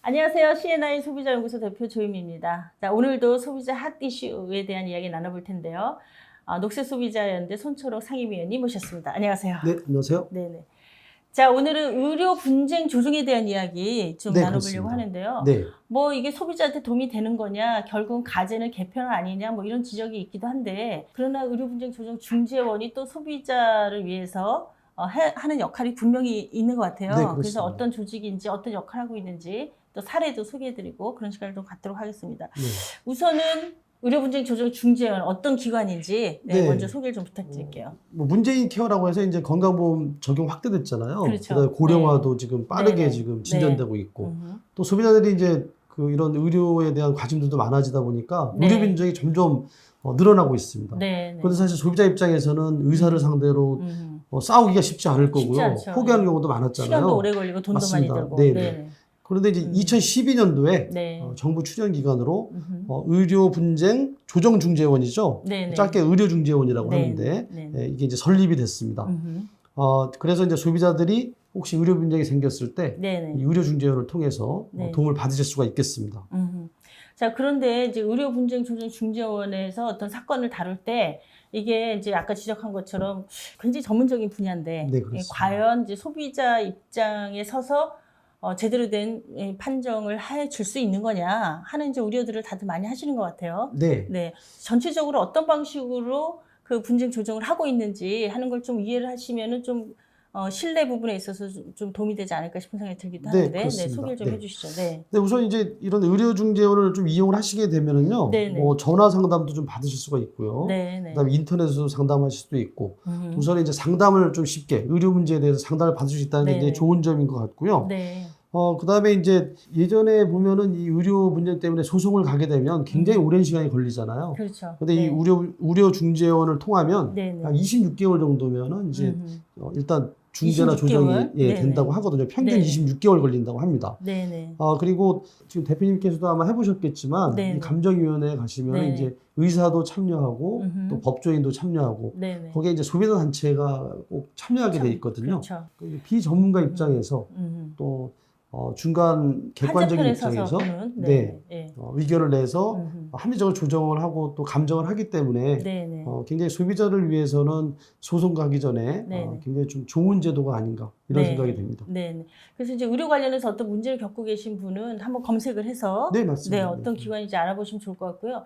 안녕하세요. CNI 소비자연구소 대표 조임입니다. 자, 오늘도 소비자 핫 이슈에 대한 이야기 나눠볼 텐데요. 녹색소비자연대 손초록 상임위원님 모셨습니다. 안녕하세요. 네, 안녕하세요. 네네. 자, 오늘은 의료 분쟁 조정에 대한 이야기 좀 네, 나눠보려고 그렇습니다. 하는데요. 네, 뭐 이게 소비자한테 도움이 되는 거냐, 결국은 가제는 개편 아니냐, 뭐 이런 지적이 있기도 한데, 그러나 의료 분쟁 조정 중재원이 또 소비자를 위해서 하는 역할이 분명히 있는 것 같아요. 네, 그렇습니다. 그래서 어떤 조직인지, 어떤 역할을 하고 있는지, 또 사례도 소개해드리고 그런 시간을 좀 갖도록 하겠습니다. 네. 우선은 의료 분쟁 조정 중재원 어떤 기관인지 네. 먼저 소개를 좀 부탁드릴게요. 뭐 문재인 케어라고 해서 이제 건강보험 적용 확대됐잖아요. 그렇죠. 그다음에 고령화도 네. 지금 빠르게 네. 지금 진전되고 있고, 음흠. 또 소비자들이 이제 이런 의료에 대한 관심들도 많아지다 보니까 네. 의료 분쟁이 점점 늘어나고 있습니다. 네. 그런데 사실 소비자 입장에서는 의사를 상대로 싸우기가 쉽지 않을 쉽지 거고요. 않죠. 포기하는 경우도 많았잖아요. 시간도 오래 걸리고 돈도 맞습니다. 많이 들고. 네네. 네. 그런데 이제 2012년도에 네. 정부 출연 기관으로 음흠. 의료 분쟁 조정 중재원이죠. 네네. 짧게 의료 중재원이라고 네. 하는데 네. 이게 이제 설립이 됐습니다. 그래서 이제 소비자들이 혹시 의료 분쟁이 생겼을 때 네네. 이 의료 중재원을 통해서 네. 도움을 받으실 수가 있겠습니다. 자, 그런데 이제 의료 분쟁 조정 중재원에서 어떤 사건을 다룰 때 이게 이제 아까 지적한 것처럼 굉장히 전문적인 분야인데 네, 그렇습니다. 과연 이제 소비자 입장에 서서 제대로 된 판정을 해줄 수 있는 거냐 하는 이제 우려들을 다들 많이 하시는 것 같아요. 네. 네, 전체적으로 어떤 방식으로 그 분쟁 조정을 하고 있는지 하는 걸 좀 이해를 하시면은 좀 신뢰 부분에 있어서 좀 도움이 되지 않을까 싶은 생각이 들기도 네, 하는데, 그렇습니다. 소개를 좀 네. 해주시죠. 네. 네, 우선 이제 이런 의료 중재원을 좀 이용을 하시게 되면은요, 네네. 뭐 전화 상담도 좀 받으실 수가 있고요. 네네. 그다음에 인터넷으로 상담하실 수도 있고, 음. 우선 이제 상담을 좀 쉽게 의료 문제에 대해서 상담을 받을 수 있다는 게 네네. 이제 좋은 점인 것 같고요. 네. 그다음에 이제 예전에 보면은 이 의료 문제 때문에 소송을 가게 되면 굉장히 오랜 시간이 걸리잖아요. 그렇죠. 근데 이 의료 중재원을 통하면 네네. 한 26개월 정도면은 이제 일단 중재나 26개월? 조정이 네네. 된다고 하거든요. 평균 네네. 26개월 걸린다고 합니다. 네네. 그리고 지금 대표님께서도 아마 해보셨겠지만 네네. 이 감정위원회에 가시면 네네. 이제 의사도 참여하고 또 법조인도 참여하고 네네. 거기에 이제 소비자 단체가 꼭 참여하게 돼 있거든요. 그렇죠. 비전문가 입장에서 또 중간 객관적인 입장에서 네. 의견을 내서 합리적으로 조정을 하고 또 감정을 하기 때문에 네네. 굉장히 소비자를 위해서는 소송 가기 전에 네네. 굉장히 좀 좋은 제도가 아닌가 이런 네. 생각이 듭니다. 네. 그래서 이제 의료 관련해서 어떤 문제를 겪고 계신 분은 한번 검색을 해서 네, 맞습니다. 네, 어떤 기관인지 알아보시면 좋을 것 같고요.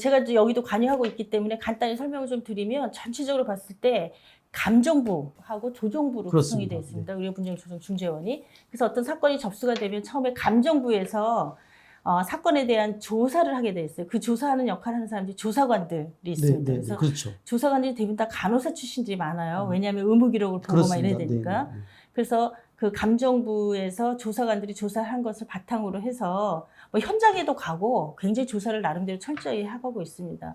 제가 이제 여기도 관여하고 있기 때문에 간단히 설명을 좀 드리면 전체적으로 봤을 때 감정부하고 조정부로 구성이 되어 있습니다. 의료 분쟁 조정 중재원이. 그래서 어떤 사건이 접수가 되면 처음에 감정부에서 사건에 대한 조사를 하게 돼 있어요. 그 조사하는 역할을 하는 사람들이 조사관들이 있습니다. 네, 그래서 그렇죠. 조사관들이 대부분 다 간호사 출신들이 많아요. 왜냐하면 의무 기록을 보고만 이래야 되니까. 네. 그래서 그 감정부에서 조사관들이 조사한 것을 바탕으로 해서 뭐 현장에도 가고 굉장히 조사를 나름대로 철저히 하고 있습니다.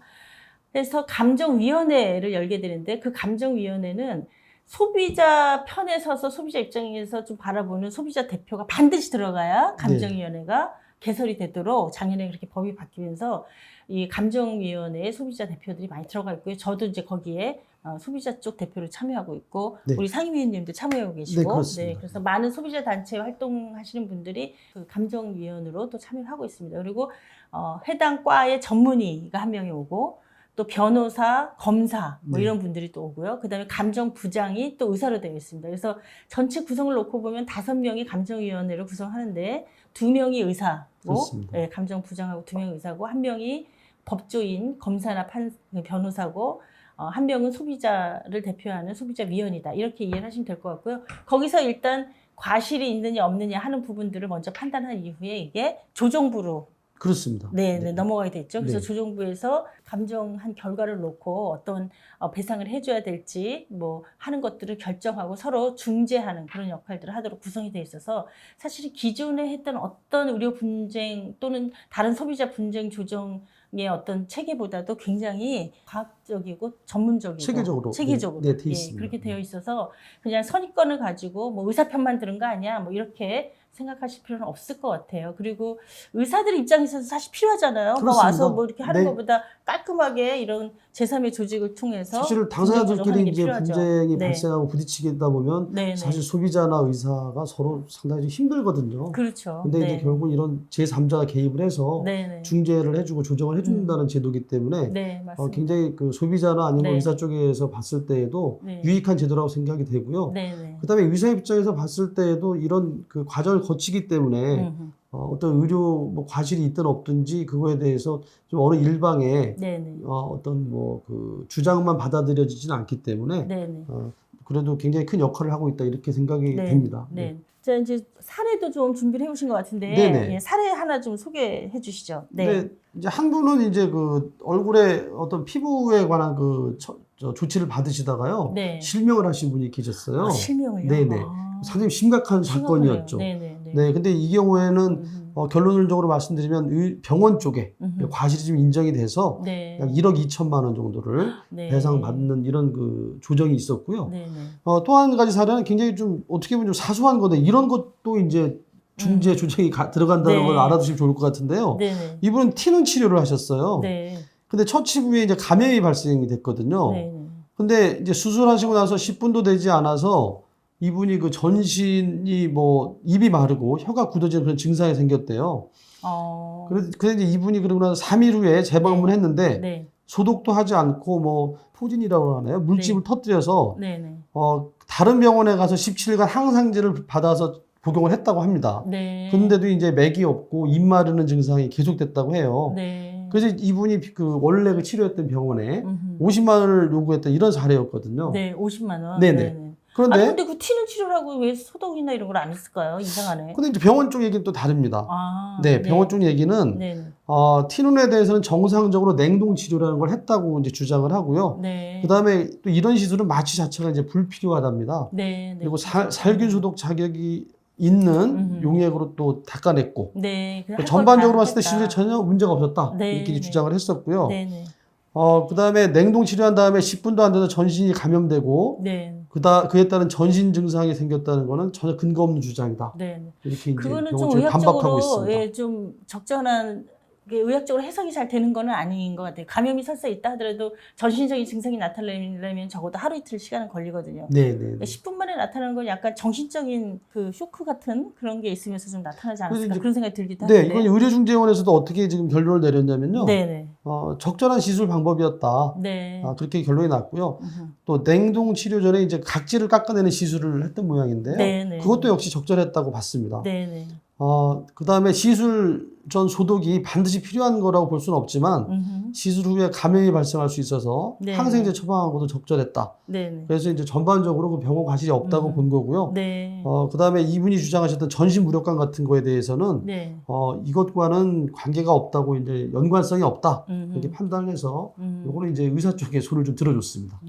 그래서 감정위원회를 열게 되는데 그 감정위원회는 소비자 편에 서서 소비자 입장에서 좀 바라보는 소비자 대표가 반드시 들어가야 감정위원회가 개설이 되도록 작년에 그렇게 법이 바뀌면서 이 감정위원회에 소비자 대표들이 많이 들어가 있고요. 저도 이제 거기에 소비자 쪽 대표를 참여하고 있고 네. 우리 상임위원님도 참여하고 계시고 네, 그렇습니다. 그래서 많은 소비자 단체 활동하시는 분들이 그 감정위원으로 또 참여를 하고 있습니다. 그리고 해당 과의 전문의가 한 명이 오고 또 변호사, 검사 뭐 이런 분들이 또 오고요. 그다음에 감정부장이 또 의사로 되어 있습니다. 그래서 전체 구성을 놓고 보면 5명이 감정위원회를 구성하는데 2명이 의사고, 네, 감정부장하고 2명이 의사고, 1명이 법조인, 검사나 변호사고, 1명은 소비자를 대표하는 소비자위원이다. 이렇게 이해를 하시면 될 것 같고요. 거기서 일단 과실이 있느냐 없느냐 하는 부분들을 먼저 판단한 이후에 이게 조정부로 그렇습니다. 네, 넘어가게 됐죠. 그래서 네. 조정부에서 감정한 결과를 놓고 어떤 배상을 해줘야 될지 뭐 하는 것들을 결정하고 서로 중재하는 그런 역할들을 하도록 구성이 돼 있어서 사실 기존에 했던 어떤 의료 분쟁 또는 다른 소비자 분쟁 조정의 어떤 체계보다도 굉장히 과학적이고 전문적이고 체계적으로 네, 돼 있습니다. 그렇게 되어 있어서 그냥 선입견을 가지고 뭐 의사 편만 들은 거 아니야 뭐 이렇게 생각하실 필요는 없을 것 같아요. 그리고 의사들 입장에서는 사실 필요하잖아요. 뭐 그렇습니다. 와서 뭐 이렇게 하는 네. 것보다 깔끔하게 이런 제3의 조직을 통해서 사실 당사자들끼리 이제 분쟁이 발생하고 부딪히다 보면 사실 소비자나 의사가 서로 상당히 좀 힘들거든요. 그렇죠. 근데 이제 결국 이런 제3자가 개입을 해서 중재를 해주고 조정을 해준다는 제도이기 때문에 굉장히 그 소비자나 아니면 의사 쪽에서 봤을 때에도 유익한 제도라고 생각이 되고요. 그다음에 의사 입장에서 봤을 때에도 이런 그 과정을 거치기 때문에 어떤 의료 뭐 과실이 있든 없든지 그거에 대해서 좀 어느 일방에 어떤 뭐 그 주장만 받아들여지지는 않기 때문에 그래도 굉장히 큰 역할을 하고 있다 이렇게 생각이 됩니다. 자, 이제 사례도 좀 준비를 해오신 것 같은데 예, 사례 하나 좀 소개해 주시죠. 네. 이제 한 분은 이제 그 얼굴에 어떤 피부에 관한 그 조치를 받으시다가요. 실명을 하신 분이 계셨어요. 아, 실명을요? 네네. 상당히 심각한 사건이었죠. 네. 근데 이 경우에는 결론적으로 말씀드리면 병원 쪽에 과실이 좀 인정이 돼서 약 1억 2천만 원 정도를 배상받는 이런 그 조정이 있었고요. 또 한 가지 사례는 굉장히 좀 어떻게 보면 좀 사소한 건데 이런 것도 이제 중재 조정이 들어간다는 걸 알아두시면 좋을 것 같은데요. 이분은 티눈 치료를 하셨어요. 근데 처치 부위에 이제 감염이 발생이 됐거든요. 근데 이제 수술하시고 나서 10분도 되지 않아서 이분이 그 전신이 뭐 입이 마르고 혀가 굳어지는 그런 증상이 생겼대요. 그래서 이제 이분이 그러고 나서 3일 후에 재방문했는데 소독도 하지 않고 뭐 포진이라고 하나요? 물집을 터뜨려서 다른 병원에 가서 17일간 항생제를 받아서 복용을 했다고 합니다. 그런데도 이제 맥이 없고 입 마르는 증상이 계속됐다고 해요. 그래서 이분이 그 원래 그 치료했던 병원에 50만 원을 요구했던 이런 사례였거든요. 50만 원. 네네. 그런데 근데 그 티눈 치료를 하고 왜 소독이나 이런 걸 안 했을까요? 이상하네. 근데 이제 병원 쪽 얘기는 또 다릅니다. 병원 쪽 얘기는 티눈에 대해서는 정상적으로 냉동 치료라는 걸 했다고 이제 주장을 하고요. 그다음에 또 이런 시술은 마취 자체가 이제 불필요하답니다. 그리고 살균 소독 자격이 있는 용액으로 또 닦아냈고 전반적으로 봤을 때 시술에 전혀 문제가 없었다 이렇게 주장을 했었고요. 그다음에 냉동 치료한 다음에 10분도 안 돼서 전신이 감염되고 그에 따른 전신 증상이 생겼다는 거는 전혀 근거 없는 주장이다. 이렇게 이제 그거는 좀 의학적으로 좀 적절한 의학적으로 해석이 잘 되는 건 아닌 것 같아요. 감염이 설사 있다 하더라도 전신적인 증상이 나타나려면 적어도 하루 이틀 시간은 걸리거든요. 10분 만에 나타나는 건 약간 정신적인 그 쇼크 같은 그런 게 있으면서 좀 나타나지 않았을까 그런 생각이 들기도 하는데. 이건 의료중재원에서도 어떻게 지금 결론을 내렸냐면요. 적절한 시술 방법이었다. 그렇게 결론이 났고요. 또 냉동 치료 전에 이제 각질을 깎아내는 시술을 했던 모양인데요. 그것도 역시 적절했다고 봤습니다. 그 다음에 시술 전 소독이 반드시 필요한 거라고 볼 수는 없지만 시술 후에 감염이 발생할 수 있어서 항생제 처방한 것도 적절했다. 그래서 이제 전반적으로 그 병원 과실이 없다고 본 거고요. 그 다음에 이분이 주장하셨던 전신 무력감 같은 거에 대해서는 이것과는 관계가 없다고 이제 연관성이 없다. 이렇게 판단해서 요거는 이제 의사 쪽에 손을 좀 들어줬습니다.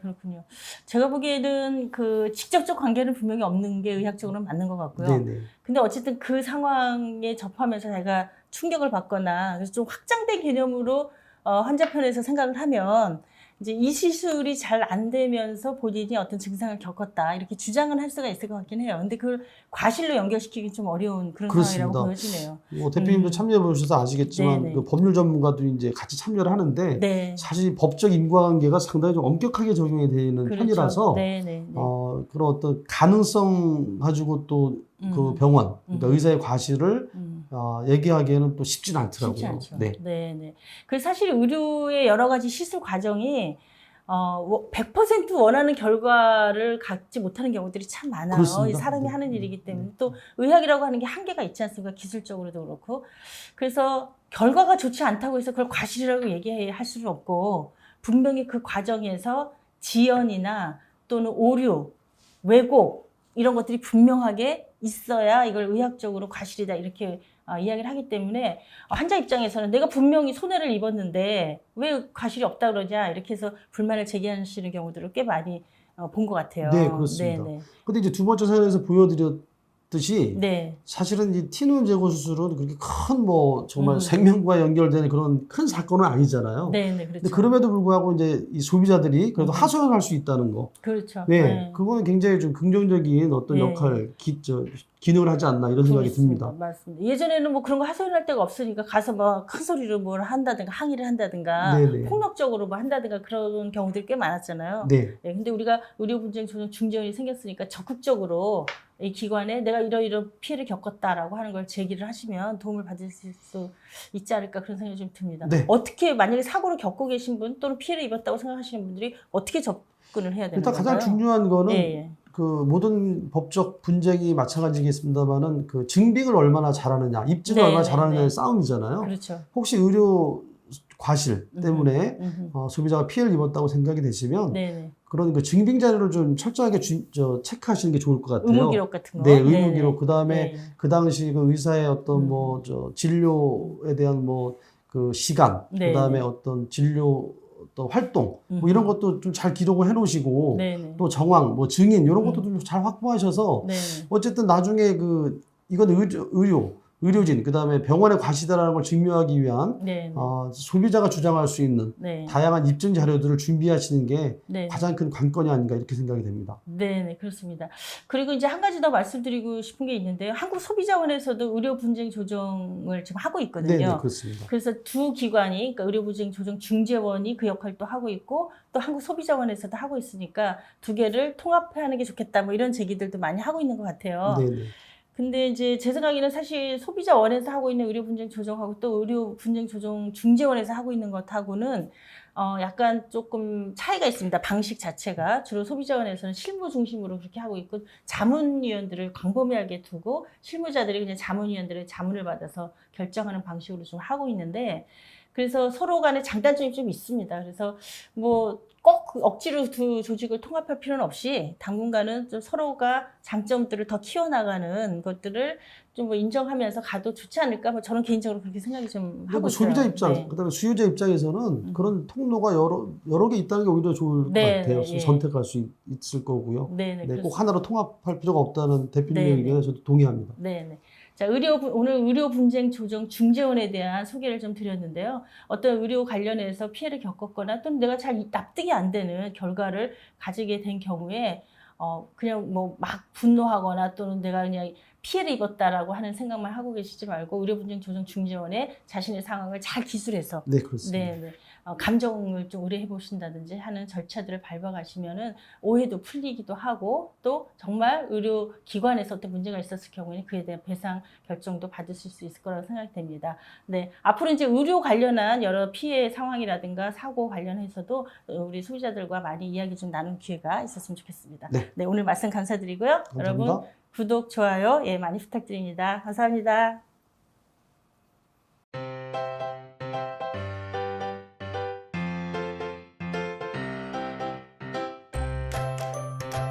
그렇군요. 제가 보기에는 그 직접적 관계는 분명히 없는 게 의학적으로는 맞는 것 같고요. 근데 어쨌든 그 상황에 접하면서 제가 충격을 받거나 그래서 좀 확장된 개념으로 환자 편에서 생각을 하면 이제 이 시술이 잘 안 되면서 본인이 어떤 증상을 겪었다 이렇게 주장을 할 수가 있을 것 같긴 해요. 근데 그걸 과실로 연결시키기 좀 어려운 그런 상황이라고 보여지네요. 대표님도 참여해 보셔서 아시겠지만 그 법률 전문가도 이제 같이 참여를 하는데 사실 법적 인과관계가 상당히 좀 엄격하게 적용이 되는 편이라서 그런 어떤 가능성 가지고 또 그 병원, 그러니까 의사의 과실을 얘기하기에는 또 쉽지는 않더라고요. 쉽지 않죠. 그래서 사실 의료의 여러 가지 시술 과정이 100% 원하는 결과를 갖지 못하는 경우들이 참 많아요. 사람이 하는 일이기 때문에 또 의학이라고 하는 게 한계가 있지 않습니까? 기술적으로도 그렇고. 그래서 결과가 좋지 않다고 해서 그걸 과실이라고 얘기할 수는 없고 분명히 그 과정에서 지연이나 또는 오류, 왜곡 이런 것들이 분명하게 있어야 이걸 의학적으로 과실이다 이렇게 이야기를 하기 때문에 환자 입장에서는 내가 분명히 손해를 입었는데 왜 과실이 없다 그러냐 이렇게 해서 불만을 제기하시는 경우들을 꽤 많이 본 것 같아요. 그렇습니다. 근데 이제 두 번째 사연에서 보여드렸던 듯이 네. 사실은 이 티눈 제거 수술은 그렇게 큰 뭐 정말 생명과 연결되는 그런 큰 사건은 아니잖아요. 네, 네, 그렇죠. 근데 그럼에도 불구하고 이제 이 소비자들이 그래도 하소연할 수 있다는 거. 그렇죠. 네, 네. 그거는 굉장히 좀 긍정적인 어떤 네. 역할, 기능을 하지 않나 이런 생각이 듭니다. 맞습니다. 예전에는 뭐 그런 거 하소연할 데가 없으니까 가서 뭐 큰 소리로 뭘 한다든가 항의를 한다든가 네네. 폭력적으로 뭐 한다든가 그런 경우들이 꽤 많았잖아요. 네. 네, 근데 우리가 의료분쟁 조정 중재원이 생겼으니까 적극적으로 이 기관에 내가 이런 피해를 겪었다라고 하는 걸 제기를 하시면 도움을 받을 수 있지 않을까 그런 생각이 좀 듭니다. 네. 어떻게 만약에 사고를 겪고 계신 분 또는 피해를 입었다고 생각하시는 분들이 어떻게 접근을 해야 되는 일단 건가요? 가장 중요한 거는 예. 그 모든 법적 분쟁이 마찬가지겠습니다만은 그 증빙을 얼마나 잘하느냐, 입증을 얼마나 잘하느냐의 싸움이잖아요. 그렇죠. 혹시 의료 과실 때문에 소비자가 피해를 입었다고 생각이 되시면 네네. 그런 그 증빙 자료를 좀 철저하게 체크하시는 게 좋을 것 같아요. 의무기록 같은 거. 네, 의무기록. 그다음에 네. 그 당시 그 의사의 어떤 진료에 대한 그 시간, 네. 그다음에 어떤 진료 또 활동 뭐 이런 것도 좀 잘 기록을 해놓으시고 네네. 또 정황, 뭐 증인 이런 것도 좀 잘 확보하셔서 네네. 어쨌든 나중에 이건 의료진 그다음에 병원의 과시다라는 걸 증명하기 위한 소비자가 주장할 수 있는 다양한 입증 자료들을 준비하시는 게 가장 큰 관건이 아닌가 이렇게 생각이 됩니다. 네, 그렇습니다. 그리고 이제 한 가지 더 말씀드리고 싶은 게 있는데요. 한국소비자원에서도 의료 분쟁 조정을 지금 하고 있거든요. 네, 그렇습니다. 그래서 두 기관이, 그러니까 의료 분쟁 조정 중재원이 그 역할도 하고 있고 또 한국소비자원에서도 하고 있으니까 두 개를 통합하는 게 좋겠다. 뭐 이런 제기들도 많이 하고 있는 것 같아요. 네. 근데 이제 제 생각에는 사실 소비자원에서 하고 있는 의료 분쟁 조정하고 또 의료 분쟁 조정 중재원에서 하고 있는 것하고는 약간 조금 차이가 있습니다. 방식 자체가. 주로 소비자원에서는 실무 중심으로 그렇게 하고 있고 자문위원들을 광범위하게 두고 실무자들이 그냥 자문위원들의 자문을 받아서 결정하는 방식으로 좀 하고 있는데 그래서 서로 간에 장단점이 좀 있습니다. 그래서 뭐 꼭 억지로 두 조직을 통합할 필요는 없이 당분간은 좀 서로가 장점들을 더 키워나가는 것들을 좀 뭐 인정하면서 가도 좋지 않을까? 뭐 저는 개인적으로 그렇게 생각이 좀 하고 있어요. 소비자 입장, 그다음에 수요자 입장에서는 그런 통로가 여러 개 있다는 게 오히려 좋을 것 같아요. 선택할 수 있을 거고요. 꼭 하나로 통합할 필요가 없다는 대표님의 의견에 저도 동의합니다. 네. 자, 오늘 의료 분쟁 조정 중재원에 대한 소개를 좀 드렸는데요. 어떤 의료 관련해서 피해를 겪었거나 또는 내가 잘 납득이 안 되는 결과를 가지게 된 경우에 그냥 뭐 막 분노하거나 또는 내가 그냥 피해를 입었다라고 하는 생각만 하고 계시지 말고 의료 분쟁 조정 중재원에 자신의 상황을 잘 기술해서 네, 그렇습니다. 감정을 좀 의뢰해 보신다든지 하는 절차들을 밟아가시면은 오해도 풀리기도 하고 또 정말 의료기관에서 어떤 문제가 있었을 경우에는 그에 대한 배상 결정도 받으실 수 있을 거라고 생각이 됩니다. 네, 앞으로 이제 의료 관련한 여러 피해 상황이라든가 사고 관련해서도 우리 소비자들과 많이 이야기 좀 나눈 기회가 있었으면 좋겠습니다. 네, 오늘 말씀 감사드리고요. 감사합니다. 여러분 구독, 좋아요 많이 부탁드립니다. 감사합니다.